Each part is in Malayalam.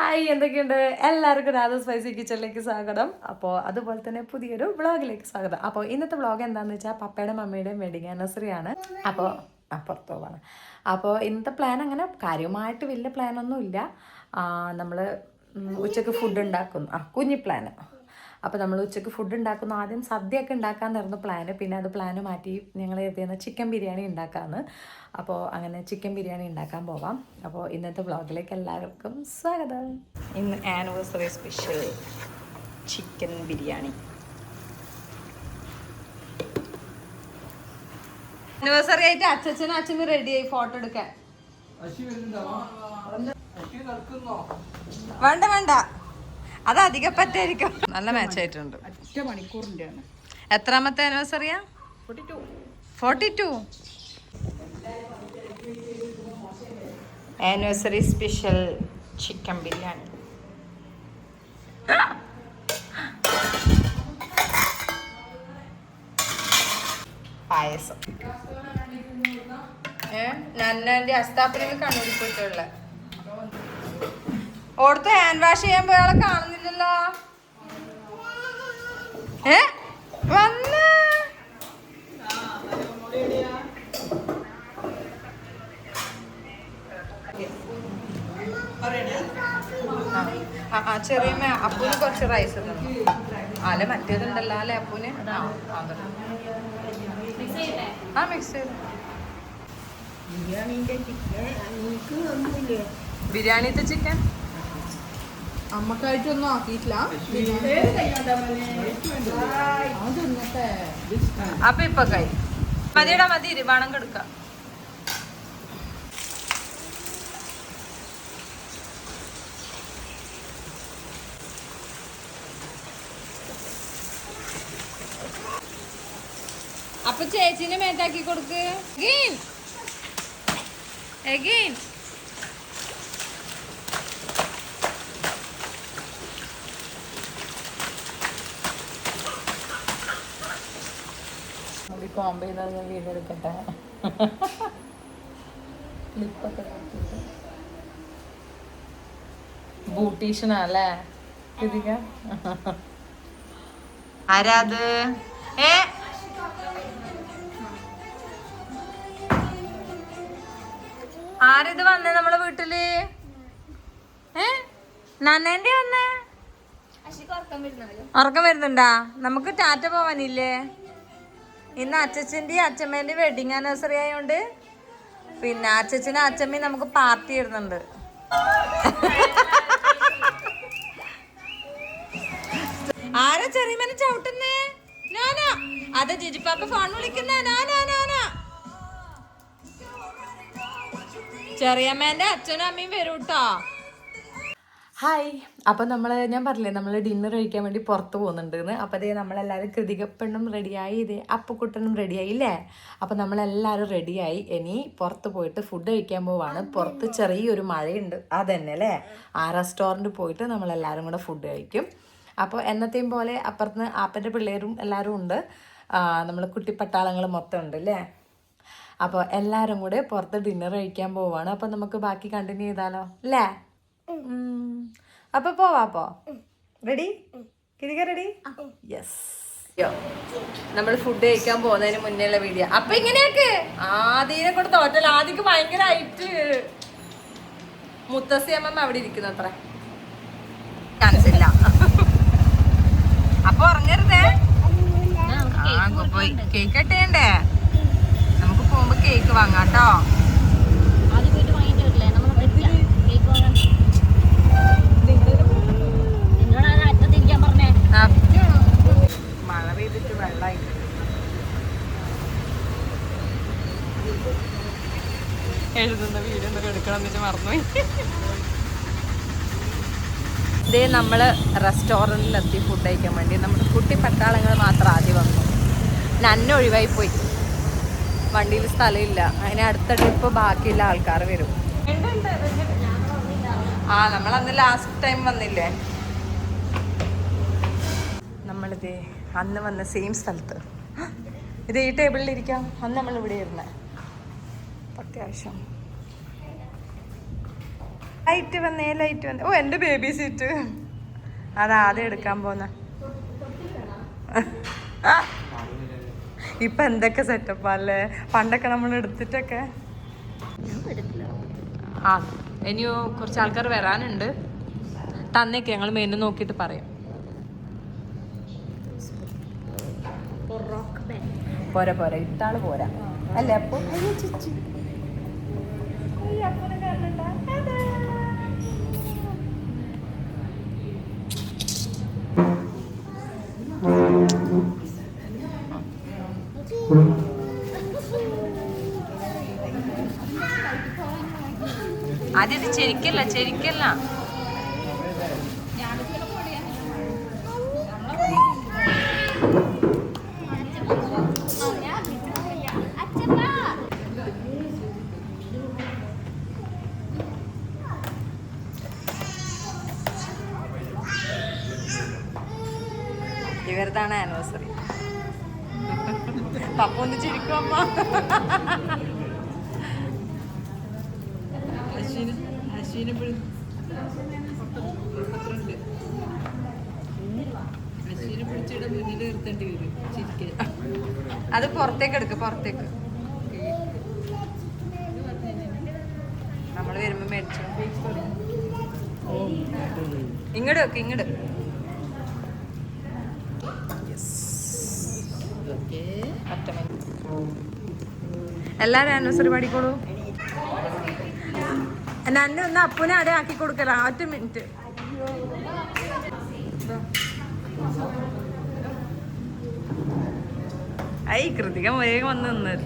ഹായ്, എന്തൊക്കെയുണ്ട്? എല്ലാവർക്കും രാധ സ്പൈസി കിച്ചണിലേക്ക് സ്വാഗതം. അപ്പോൾ അതുപോലെ തന്നെ പുതിയൊരു വ്ളോഗിലേക്ക് സ്വാഗതം. അപ്പോൾ ഇന്നത്തെ വ്ളോഗ് എന്താണെന്ന് വെച്ചാൽ പപ്പയുടെയും മമ്മിയുടെയും വെഡിങ് ആനിവേഴ്സറി ആണ്. അപ്പോൾ പുറത്തു പോവാണ്. അപ്പോൾ ഇന്നത്തെ പ്ലാൻ അങ്ങനെ കാര്യമായിട്ട് വലിയ പ്ലാനൊന്നും ഇല്ല. നമ്മൾ ഉച്ചയ്ക്ക് ഫുഡ് ഉണ്ടാക്കുന്നു. കുഞ്ഞി പ്ലാന്. അപ്പോൾ നമ്മൾ ഉച്ചയ്ക്ക് ഫുഡ് ഉണ്ടാക്കുന്നു. ആദ്യം സദ്യയൊക്കെ ഉണ്ടാക്കാമെന്നായിരുന്നു പ്ലാന്. പിന്നെ അത് പ്ലാന് മാറ്റി ഞങ്ങൾ എഴുതിയെന്ന് ചിക്കൻ ബിരിയാണി ഉണ്ടാക്കാമെന്ന്. അപ്പോൾ അങ്ങനെ ചിക്കൻ ബിരിയാണി ഉണ്ടാക്കാൻ പോവാം. അപ്പോൾ ഇന്നത്തെ വ്ളോഗിലേക്ക് എല്ലാവർക്കും സ്വാഗതം. ഇന്ന് anniversary special chicken biryani. Anniversary ആയിട്ട് അച്ഛനും അച്ഛനും റെഡിയായി ഫോട്ടോ എടുക്കാൻ. വേണ്ട വേണ്ട, അത് അധികം പറ്റായിരിക്കും. നല്ല മാച്ച് ആയിട്ടുണ്ട്. എത്രാമത്തെ ആനിവേഴ്സറിയാ? 42. Anniversary special chicken biryani. പായസം. നന്നെ അസ്താപ്പിനെ കണ്ണൂരിപ്പോയിട്ടുള്ള ഓടത്ത് ഹാൻഡ് വാഷ് ചെയ്യാൻ പോയാളെ കാണുന്നില്ലല്ലോ. വന്ന് ചെറിയ അപ്പൂന് കുറച്ച് റൈസ് തന്നു. അല്ലെ മറ്റേതുണ്ടല്ലോ അല്ലെ അപ്പൂന്. മിക്സ് ചെയ്ത് ബിരിയാണിത്തെ ചിക്കൻ അമ്മക്കായിട്ടൊന്നും ആക്കിയിട്ടില്ല. അപ്പൊ ഇപ്പൊ കൈ മതിയുടെ മതി വേണം കൊടുക്കാം. അപ്പൊ ചേച്ചിനെ മേറ്റാക്കി കൊടുക്ക്. എഗെയിൻ കോമ്പ് ചെയ്താൽ ഞാൻ വീഡിയോ എടുക്കട്ടെ. ക്ലിപ്പൊക്കെ ബ്യൂട്ടീഷ്യനാല്ലേ ഇതിക. ആരാത്? ആരിത് വന്നേ നമ്മളെ വീട്ടില്? നന്നേന്റെ വന്നേ? ഉറക്കം വരുന്നുണ്ടാ? നമുക്ക് ടാറ്റ പോവാനില്ലേ? ഇന്ന് അച്ഛൻ്റെയും അച്ഛമ്മേൻ്റെയും വെഡിങ് ആനിവേഴ്സറി ആയതുകൊണ്ട് പിന്നെ അച്ഛനും അച്ഛമ്മയും നമുക്ക് പാർട്ടി ഇടുന്നുണ്ട്. ആരാ ചെറിയമനെ ചവിട്ടുന്നേ? നാനാ, അതെ ജിജിപ്പാപ്പ ഫോൺ വിളിക്കുന്നേ. നാനാ ചെറിയമ്മേന്റെ അച്ഛനും അമ്മയും വരൂട്ടോ. ഹായ്. അപ്പം ഞാൻ പറഞ്ഞില്ലേ നമ്മൾ ഡിന്നർ കഴിക്കാൻ വേണ്ടി പുറത്ത് പോകുന്നുണ്ടെന്ന്. അപ്പോൾ അതേ നമ്മളെല്ലാവരും കൃതികപ്പെണ്ണും റെഡിയായി, ഇതേ അപ്പുക്കുട്ടനും റെഡിയായി ഇല്ലേ? അപ്പം നമ്മളെല്ലാവരും റെഡിയായി. ഇനി പുറത്ത് പോയിട്ട് ഫുഡ് കഴിക്കാൻ പോവാണ്. പുറത്ത് ചെറിയൊരു മഴയുണ്ട്, അതന്നെ അല്ലേ. ആ റെസ്റ്റോറൻറ്റ് പോയിട്ട് നമ്മളെല്ലാവരും കൂടെ ഫുഡ് കഴിക്കും. അപ്പോൾ എന്നത്തെയും പോലെ അപ്പുറത്ത് ആപ്പൻ്റെ പിള്ളേരും എല്ലാവരും ഉണ്ട്. നമ്മൾ കുട്ടിപ്പട്ടാളങ്ങൾ മൊത്തം ഉണ്ട് അല്ലേ. അപ്പോൾ എല്ലാവരും കൂടെ പുറത്ത് ഡിന്നർ കഴിക്കാൻ പോവാണ്. അപ്പം നമുക്ക് ബാക്കി കണ്ടിന്യൂ ചെയ്താലോ അല്ലേ? അപ്പൊ പോവാപ്പോ. റെഡി? കിരിക റെഡി? യെസ്. നമ്മൾ ഫുഡ് കഴിക്കാൻ പോകുന്നതിന് മുന്നേയുള്ള വീഡിയോ. അപ്പൊ ഇങ്ങനെയൊക്കെ ആദ്യനെ കൂടെ തോറ്റൽ. ആദ്യക്ക് ഭയങ്കരമായിട്ട് മുത്തശ്ശി അമ്മ അവിടെ ഇരിക്കുന്നു അത്ര കാണിച്ചില്ല. അപ്പൊ ഉറങ്ങരുതേ. പോയി കേക്ക് കട്ടേണ്ടേ? നമുക്ക് പോകുമ്പോ കേക്ക് വാങ്ങാട്ടോ. മഴ പെയ്തിട്ട് വെള്ളമായി എഴുതുന്ന വീഡിയോ എന്തൊക്കെ എടുക്കണം വെച്ചാൽ മറന്നുപോയി. ഇതേ നമ്മൾ റെസ്റ്റോറൻറ്റിലെത്തി ഫുഡ് കഴിക്കാൻ വേണ്ടി. നമ്മുടെ കുട്ടി പട്ടാളങ്ങൾ മാത്രം ആദ്യം വന്നു. നന്നെ ഒഴിവായി പോയി. വണ്ടിയിൽ സ്ഥലമില്ല. അതിന് അടുത്ത ട്രിപ്പ് ബാക്കിയുള്ള ആൾക്കാർ വരും. നമ്മളന്ന് ലാസ്റ്റ് ടൈം വന്നില്ലേ? നമ്മളിത് അന്ന് വന്ന സെയിം സ്ഥലത്ത്. ഇത് ഈ ടേബിളിലിരിക്കാം. അന്ന് നമ്മളിവിടെ ഇരുന്നത്. അത്യാവശ്യം ലൈറ്റ് വന്നേ. ഓ എൻ്റെ ബേബി സീറ്റ് അതാദ്യം എടുക്കാൻ പോന്ന. ഇപ്പൊ എന്തൊക്കെ സെറ്റപ്പല്ലേ, പണ്ടൊക്കെ നമ്മൾ എടുത്തിട്ടൊക്കെ. ആ ഇനിയോ കുറച്ച് ആൾക്കാർ വരാനുണ്ട്. തന്നേക്ക് ഞങ്ങൾ മെനു നോക്കിയിട്ട് പറയാം. പോരാ പോരാ, ഇട്ടാള് പോരാ അല്ലേ? അപ്പൊ ആദ്യം ചെരിക്കല്ല. ഇവരതാണ് ആനിവേഴ്സറി. പപ്പ ഒന്ന് ചിരിക്കും അമ്മ. അത് പുറത്തേക്ക് എടുക്ക്, പുറത്തേക്ക് നമ്മൾ വരുമ്പോ മേടിച്ചു. ഇങ്ങോട്ട് വെക്ക്, ഇങ്ങോട്ട്. എല്ലാരും ആനിവേഴ്സറി പാടിക്കോളൂ. എന്നെ ഒന്ന് അപ്പൂനെ അവിടെ ആക്കി കൊടുക്കല. ഒറ്റ മിനിറ്റ്. ഐ കൃതിക വേഗം വന്ന് നിന്നത്.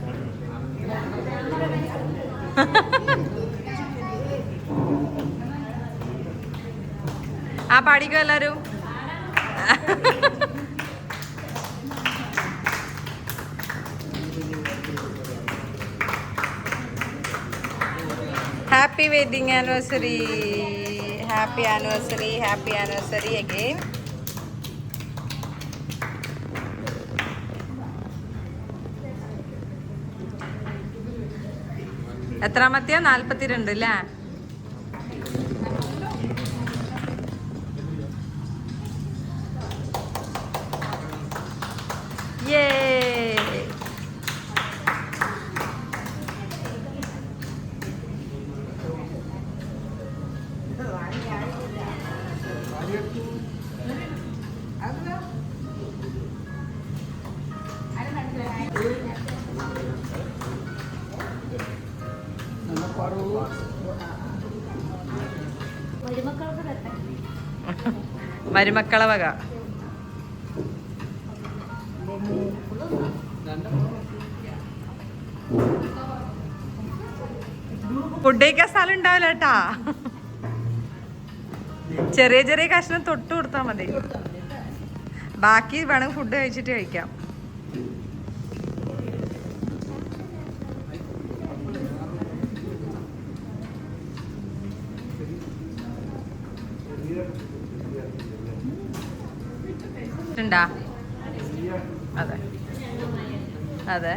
ആ പാടിക്കോ എല്ലാരും. Happy wedding anniversary. Happy anniversary. Happy anniversary again. എത്രാമത്തെയാ? 42 അല്ലേ? യേ മരുമക്കളെ വക. ഫുഡ് കഴിക്കാൻ സ്ഥലം ഉണ്ടാവില്ല കേട്ടാ. ചെറിയ ചെറിയ കഷ്ണം തൊട്ട് കൊടുത്താൽ മതി. ബാക്കി വേണമെങ്കിൽ ഫുഡ് കഴിച്ചിട്ട് കഴിക്കാം. ണ്ടാ? അതെ അതെ.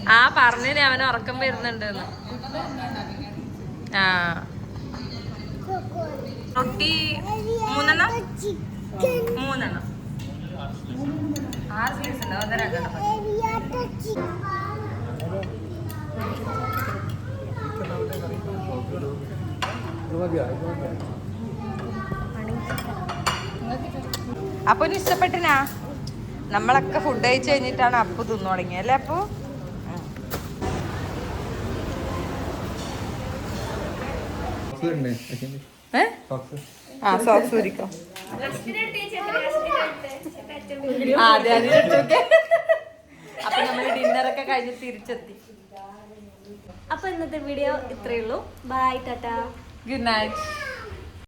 ആ പറഞ്ഞില്ലേ അവന് ഉറക്കം വരുന്നുണ്ട്. ആ റൊട്ടി 3 എണ്ണം 6 പീസ് ഉണ്ട്. 1 2 അപ്പൊ ഇഷ്ടപ്പെട്ടിനാ? നമ്മളൊക്കെ ഫുഡ് കഴിച്ച് കഴിഞ്ഞിട്ടാണ് അപ്പു തിന്നു തുടങ്ങിയത് അല്ലേ അപ്പു? സോക്സ് ഊരിക്കോ. അപ്പൊ നമ്മള് ഡിന്നറൊക്കെ കഴിഞ്ഞ് തിരിച്ചെത്തി. അപ്പൊ ഇന്നത്തെ വീഡിയോ ഇത്രയേ ഉള്ളൂ. Bye tata, good night.